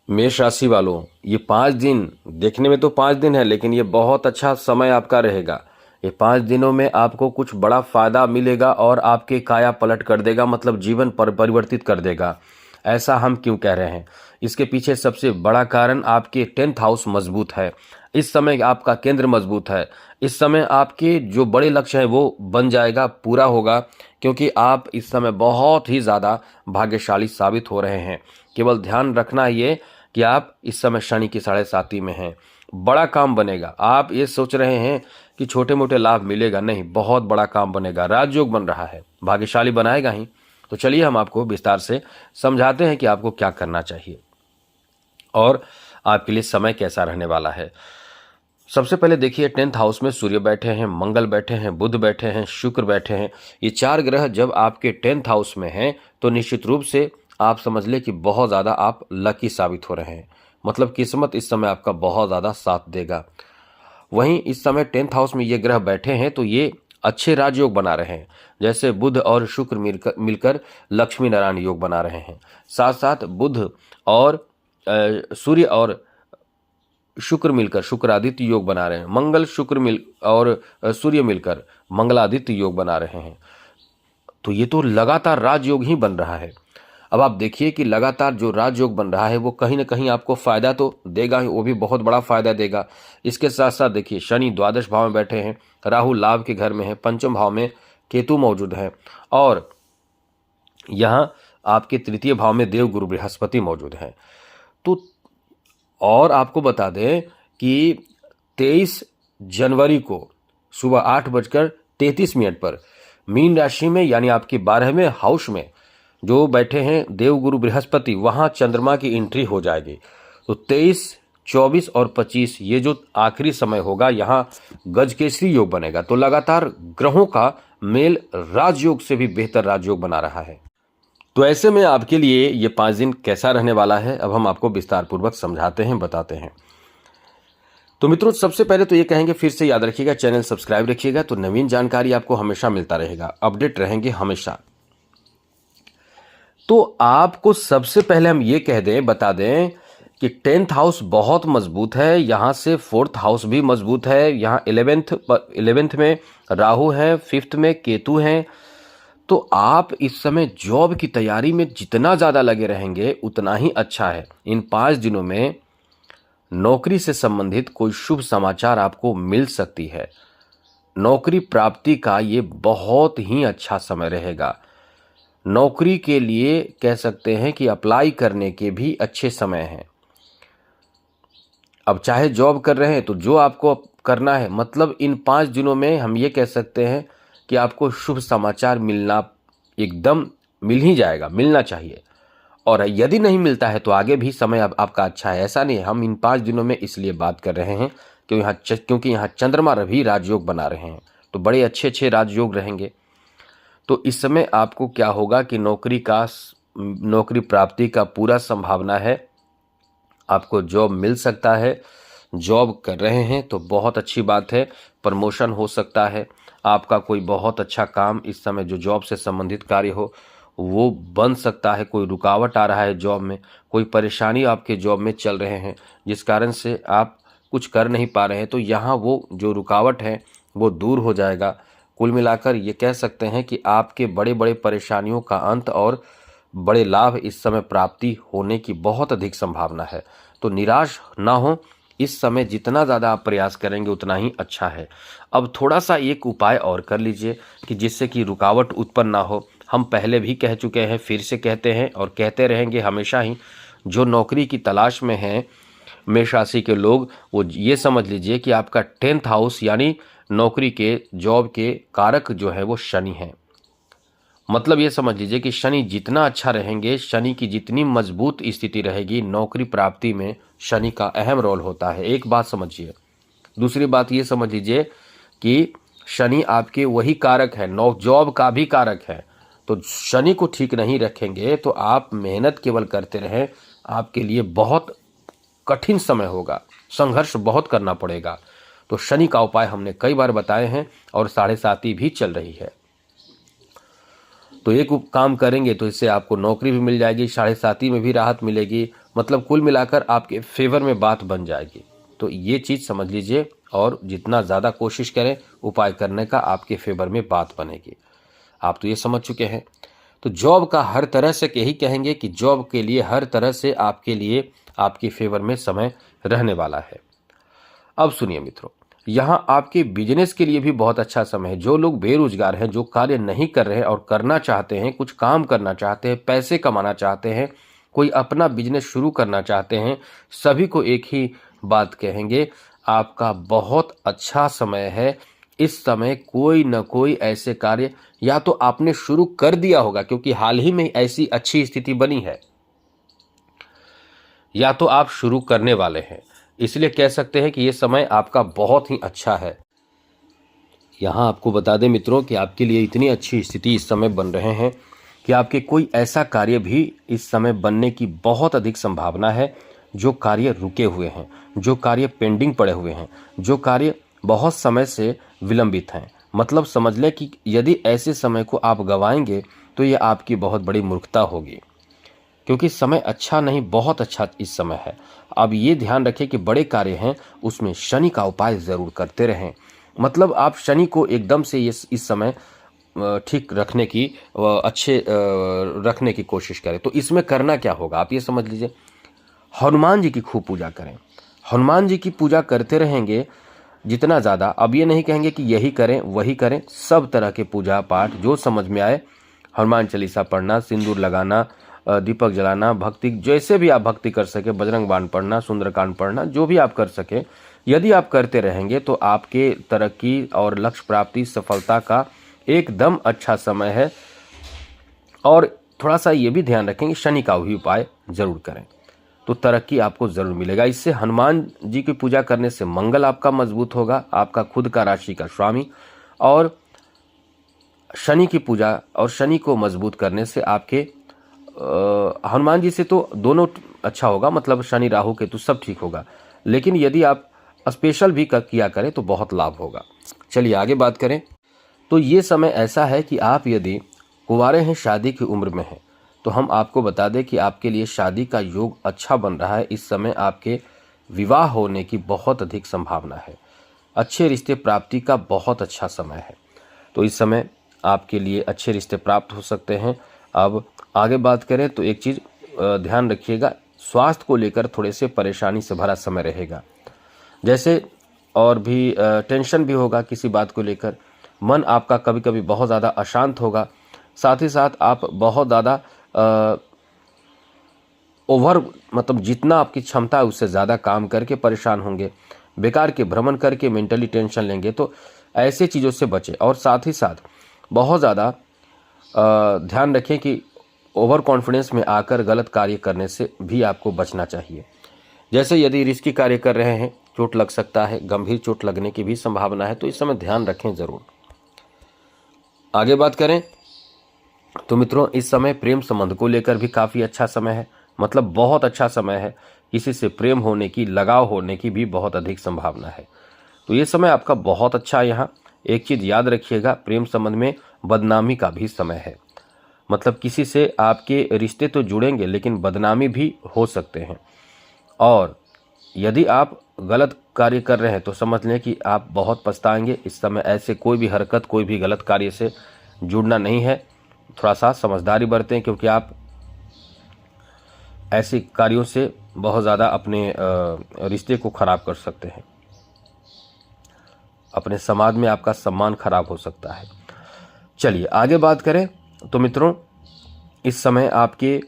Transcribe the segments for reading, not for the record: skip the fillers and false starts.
मेष राशि वालों, ये 5 दिन देखने में तो 5 दिन है, लेकिन ये बहुत अच्छा समय आपका रहेगा। ये 5 दिनों में आपको कुछ बड़ा फायदा मिलेगा और आपके काया पलट कर देगा, मतलब जीवन परिवर्तित कर देगा। ऐसा हम क्यों कह रहे हैं? इसके पीछे सबसे बड़ा कारण आपके 10th हाउस मजबूत है। इस समय आपका केंद्र मजबूत है। इस समय आपके जो बड़े लक्ष्य है वो बन जाएगा, पूरा होगा, क्योंकि आप इस समय बहुत ही ज़्यादा भाग्यशाली साबित हो रहे हैं। केवल ध्यान रखना ये कि आप इस समय शनि की 7.5 में हैं। बड़ा काम बनेगा। आप ये सोच रहे हैं कि छोटे मोटे लाभ मिलेगा, नहीं, बहुत बड़ा काम बनेगा। राजयोग बन रहा है, भाग्यशाली बनाएगा ही। तो चलिए हम आपको विस्तार से समझाते हैं कि आपको क्या करना चाहिए और आपके लिए समय कैसा रहने वाला है। सबसे पहले देखिए, 10th हाउस में सूर्य बैठे हैं, मंगल बैठे हैं, बुध बैठे हैं, शुक्र बैठे हैं। ये 4 ग्रह जब आपके 10th हाउस में हैं तो निश्चित रूप से आप समझ ले कि बहुत ज़्यादा आप लकी साबित हो रहे हैं। मतलब किस्मत इस समय आपका बहुत ज़्यादा साथ देगा। वहीं इस समय 10th हाउस में ये ग्रह बैठे हैं तो ये अच्छे राजयोग बना रहे हैं। जैसे बुध और शुक्र मिलकर लक्ष्मी नारायण योग बना रहे हैं। साथ साथ बुध और सूर्य और शुक्र मिलकर शुक्रादित्य योग बना रहे हैं। मंगल शुक्र और सूर्य मिलकर मंगलादित्य योग बना रहे हैं। तो ये तो लगातार राजयोग ही बन रहा है। अब आप देखिए कि लगातार जो राजयोग बन रहा है वो कहीं ना कहीं आपको फायदा तो देगा ही, वो भी बहुत बड़ा फायदा देगा। इसके साथ साथ देखिए, शनि द्वादश भाव में बैठे हैं, राहु लाभ के घर में है, पंचम भाव में केतु मौजूद है, और यहाँ आपके तृतीय भाव में देव गुरु बृहस्पति मौजूद है। तो और आपको बता दें कि 23 जनवरी को सुबह 8:33 पर मीन राशि में, यानी आपकी 12वें हाउस में जो बैठे हैं देवगुरु बृहस्पति, वहां चंद्रमा की एंट्री हो जाएगी। तो 23, 24 और 25 ये जो आखिरी समय होगा, यहाँ गजकेसरी योग बनेगा। तो लगातार ग्रहों का मेल राजयोग से भी बेहतर राजयोग बना रहा है। तो ऐसे में आपके लिए ये 5 दिन कैसा रहने वाला है, अब हम आपको विस्तार पूर्वक समझाते हैं, बताते हैं। तो मित्रों, सबसे पहले तो ये कहेंगे, फिर से याद रखिएगा, चैनल सब्सक्राइब रखिएगा, तो नवीन जानकारी आपको हमेशा मिलता रहेगा, अपडेट रहेंगे हमेशा। तो आपको सबसे पहले हम ये कह दें, बता दें कि 10th हाउस बहुत मजबूत है। यहाँ से 4th हाउस भी मजबूत है। यहाँ 11th में राहु है, 5th में केतु हैं। तो आप इस समय जॉब की तैयारी में जितना ज़्यादा लगे रहेंगे उतना ही अच्छा है। इन 5 दिनों में नौकरी से संबंधित कोई शुभ समाचार आपको मिल सकती है। नौकरी प्राप्ति का ये बहुत ही अच्छा समय रहेगा। नौकरी के लिए कह सकते हैं कि अप्लाई करने के भी अच्छे समय हैं। अब चाहे जॉब कर रहे हैं तो जो आपको करना है, मतलब इन 5 दिनों में हम ये कह सकते हैं कि आपको शुभ समाचार मिलना एकदम मिल ही जाएगा, मिलना चाहिए। और यदि नहीं मिलता है तो आगे भी समय अब आपका अच्छा है। ऐसा नहीं है, हम इन 5 दिनों में इसलिए बात कर रहे हैं क्योंकि यहाँ चंद्रमा रवि राजयोग बना रहे हैं, तो बड़े अच्छे अच्छे राजयोग रहेंगे। तो इस समय आपको क्या होगा कि नौकरी प्राप्ति का पूरा संभावना है। आपको जॉब मिल सकता है। जॉब कर रहे हैं तो बहुत अच्छी बात है, प्रमोशन हो सकता है। आपका कोई बहुत अच्छा काम इस समय जो जॉब से संबंधित कार्य हो वो बन सकता है। कोई रुकावट आ रहा है जॉब में, कोई परेशानी आपके जॉब में चल रहे हैं जिस कारण से आप कुछ कर नहीं पा रहे हैं, तो यहाँ वो जो रुकावट है वो दूर हो जाएगा। कुल मिलाकर ये कह सकते हैं कि आपके बड़े बड़े परेशानियों का अंत और बड़े लाभ इस समय प्राप्ति होने की बहुत अधिक संभावना है। तो निराश ना हो, इस समय जितना ज़्यादा आप प्रयास करेंगे उतना ही अच्छा है। अब थोड़ा सा एक उपाय और कर लीजिए कि जिससे कि रुकावट उत्पन्न ना हो। हम पहले भी कह चुके हैं, फिर से कहते हैं और कहते रहेंगे हमेशा ही। जो नौकरी की तलाश में हैं मेष राशि के लोग, वो ये समझ लीजिए कि आपका 10th हाउस यानी नौकरी के, जॉब के कारक जो है वो शनि है। मतलब ये समझ लीजिए कि शनि जितना अच्छा रहेंगे, शनि की जितनी मजबूत स्थिति रहेगी, नौकरी प्राप्ति में शनि का अहम रोल होता है। एक बात समझिए। दूसरी बात ये समझ लीजिए कि शनि आपके वही कारक है, जॉब का भी कारक है। तो शनि को ठीक नहीं रखेंगे तो आप मेहनत केवल करते रहें, आपके लिए बहुत कठिन समय होगा, संघर्ष बहुत करना पड़ेगा। तो शनि का उपाय हमने कई बार बताए हैं और 7.5 भी चल रही है। तो एक काम करेंगे तो इससे आपको नौकरी भी मिल जाएगी, 7.5 में भी राहत मिलेगी, मतलब कुल मिलाकर आपके फेवर में बात बन जाएगी। तो ये चीज़ समझ लीजिए और जितना ज़्यादा कोशिश करें उपाय करने का, आपके फेवर में बात बनेगी। आप तो ये समझ चुके हैं। तो जॉब का हर तरह से यही कहेंगे कि जॉब के लिए हर तरह से आपके लिए आपके फेवर में समय रहने वाला है। अब सुनिए मित्रों, यहाँ आपके बिजनेस के लिए भी बहुत अच्छा समय है। जो लोग बेरोजगार हैं, जो कार्य नहीं कर रहे हैं और करना चाहते हैं, कुछ काम करना चाहते हैं, पैसे कमाना चाहते हैं, कोई अपना बिजनेस शुरू करना चाहते हैं, सभी को एक ही बात कहेंगे, आपका बहुत अच्छा समय है। इस समय कोई न कोई ऐसे कार्य या तो आपने शुरू कर दिया होगा, क्योंकि हाल ही में ऐसी अच्छी स्थिति बनी है, या तो आप शुरू करने वाले हैं। इसलिए कह सकते हैं कि ये समय आपका बहुत ही अच्छा है। यहाँ आपको बता दें मित्रों कि आपके लिए इतनी अच्छी स्थिति इस समय बन रहे हैं कि आपके कोई ऐसा कार्य भी इस समय बनने की बहुत अधिक संभावना है, जो कार्य रुके हुए हैं, जो कार्य पेंडिंग पड़े हुए हैं, जो कार्य बहुत समय से विलंबित हैं। मतलब समझ लें कि यदि ऐसे समय को आप गंवाएंगे तो ये आपकी बहुत बड़ी मूर्खता होगी, क्योंकि समय अच्छा नहीं, बहुत अच्छा इस समय है। अब ये ध्यान रखें कि बड़े कार्य हैं उसमें शनि का उपाय ज़रूर करते रहें। मतलब आप शनि को एकदम से इस समय ठीक रखने की, अच्छे रखने की कोशिश करें। तो इसमें करना क्या होगा आप ये समझ लीजिए। हनुमान जी की खूब पूजा करें। हनुमान जी की पूजा करते रहेंगे जितना ज़्यादा, अब ये नहीं कहेंगे कि यही करें वही करें, सब तरह के पूजा पाठ जो समझ में आए, हनुमान चालीसा पढ़ना, सिंदूर लगाना, दीपक जलाना, भक्ति जैसे भी आप भक्ति कर सके, बजरंग बाण पढ़ना, सुंदरकांड पढ़ना, जो भी आप कर सके, यदि आप करते रहेंगे तो आपके तरक्की और लक्ष्य प्राप्ति सफलता का एकदम अच्छा समय है। और थोड़ा सा ये भी ध्यान रखें कि शनि का भी उपाय जरूर करें, तो तरक्की आपको जरूर मिलेगा। इससे हनुमान जी की पूजा करने से मंगल आपका मजबूत होगा, आपका खुद का राशि का स्वामी, और शनि की पूजा और शनि को मजबूत करने से आपके हनुमान जी से तो दोनों अच्छा होगा, मतलब शनि राहु केतु सब ठीक होगा, लेकिन यदि आप स्पेशल भी किया करें तो बहुत लाभ होगा। चलिए आगे बात करें। तो ये समय ऐसा है कि आप यदि कुंवारे हैं, शादी की उम्र में हैं, तो हम आपको बता दें कि आपके लिए शादी का योग अच्छा बन रहा है। इस समय आपके विवाह होने की बहुत अधिक संभावना है। अच्छे रिश्ते प्राप्ति का बहुत अच्छा समय है। तो इस समय आपके लिए अच्छे रिश्ते प्राप्त हो सकते हैं। अब आगे बात करें तो एक चीज़ ध्यान रखिएगा, स्वास्थ्य को लेकर थोड़े से परेशानी से भरा समय रहेगा। जैसे और भी टेंशन भी होगा किसी बात को लेकर, मन आपका कभी कभी बहुत ज़्यादा अशांत होगा। साथ ही साथ आप बहुत ज़्यादा ओवर, मतलब जितना आपकी क्षमता है उससे ज़्यादा काम करके परेशान होंगे, बेकार के भ्रमण करके मेंटली टेंशन लेंगे। तो ऐसे चीज़ों से बचें। और साथ ही साथ बहुत ज़्यादा ध्यान रखें कि ओवर कॉन्फिडेंस में आकर गलत कार्य करने से भी आपको बचना चाहिए। जैसे यदि रिस्की कार्य कर रहे हैं, चोट लग सकता है, गंभीर चोट लगने की भी संभावना है, तो इस समय ध्यान रखें ज़रूर। आगे बात करें तो मित्रों, इस समय प्रेम संबंध को लेकर भी काफ़ी अच्छा समय है, मतलब बहुत अच्छा समय है। किसी से प्रेम होने की, लगाव होने की भी बहुत अधिक संभावना है। तो ये समय आपका बहुत अच्छा है। यहाँ एक चीज़ याद रखिएगा, प्रेम संबंध में बदनामी का भी समय है। मतलब किसी से आपके रिश्ते तो जुड़ेंगे लेकिन बदनामी भी हो सकते हैं। और यदि आप गलत कार्य कर रहे हैं तो समझ लें कि आप बहुत पछताएंगे। इस समय ऐसे कोई भी हरकत, कोई भी गलत कार्य से जुड़ना नहीं है। थोड़ा सा समझदारी बरतें, क्योंकि आप ऐसे कार्यों से बहुत ज़्यादा अपने रिश्ते को खराब कर सकते हैं। अपने समाज में आपका सम्मान खराब हो सकता है। चलिए आगे बात करें तो मित्रों, इस समय आपके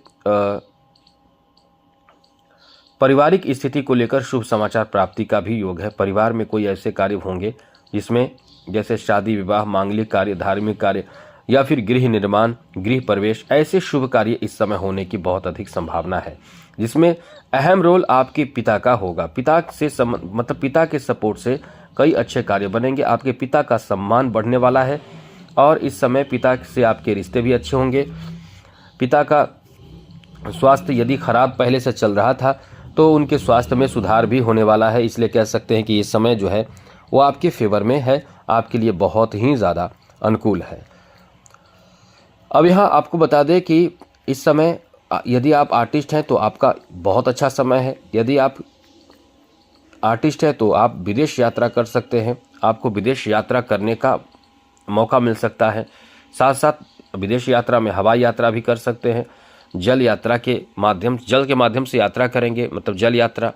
पारिवारिक स्थिति को लेकर शुभ समाचार प्राप्ति का भी योग है। परिवार में कोई ऐसे कार्य होंगे जिसमें जैसे शादी विवाह, मांगलिक कार्य, धार्मिक कार्य या फिर गृह निर्माण, गृह प्रवेश, ऐसे शुभ कार्य इस समय होने की बहुत अधिक संभावना है, जिसमें अहम रोल आपके पिता का होगा। पिता से मतलब पिता के सपोर्ट से कई अच्छे कार्य बनेंगे। आपके पिता का सम्मान बढ़ने वाला है और इस समय पिता से आपके रिश्ते भी अच्छे होंगे। पिता का स्वास्थ्य यदि खराब पहले से चल रहा था तो उनके स्वास्थ्य में सुधार भी होने वाला है। इसलिए कह सकते हैं कि ये समय जो है वो आपके फेवर में है, आपके लिए बहुत ही ज़्यादा अनुकूल है। अब यहाँ आपको बता दें कि इस समय यदि आप आर्टिस्ट हैं तो आपका बहुत अच्छा समय है। यदि आप आर्टिस्ट हैं तो आप विदेश यात्रा कर सकते हैं, आपको विदेश यात्रा करने का मौका मिल सकता है। साथ साथ विदेश यात्रा में हवाई यात्रा भी कर सकते हैं, जल के माध्यम से यात्रा करेंगे, मतलब जल यात्रा।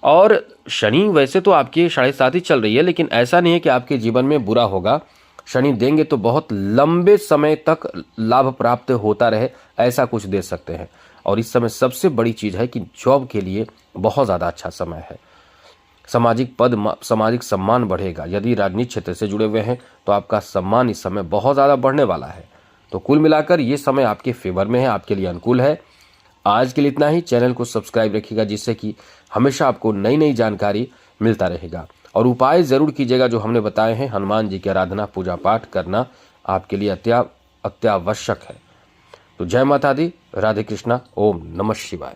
और शनि वैसे तो आपकी 7.5 ही चल रही है, लेकिन ऐसा नहीं है कि आपके जीवन में बुरा होगा। शनि देंगे तो बहुत लंबे समय तक लाभ प्राप्त होता रहे, ऐसा कुछ दे सकते हैं। और इस समय सबसे बड़ी चीज़ है कि जॉब के लिए बहुत ज़्यादा अच्छा समय है। सामाजिक पद, सामाजिक सम्मान बढ़ेगा। यदि राजनीतिक क्षेत्र से जुड़े हुए हैं तो आपका सम्मान इस समय बहुत ज़्यादा बढ़ने वाला है। तो कुल मिलाकर ये समय आपके फेवर में है, आपके लिए अनुकूल है। आज के लिए इतना ही। चैनल को सब्सक्राइब रखिएगा, जिससे कि हमेशा आपको नई नई जानकारी मिलता रहेगा। और उपाय ज़रूर कीजिएगा जो हमने बताए हैं। हनुमान जी की आराधना, पूजा पाठ करना आपके लिए अत्यावश्यक है। तो जय माता दी, राधे कृष्णा, ओम नमः शिवाय।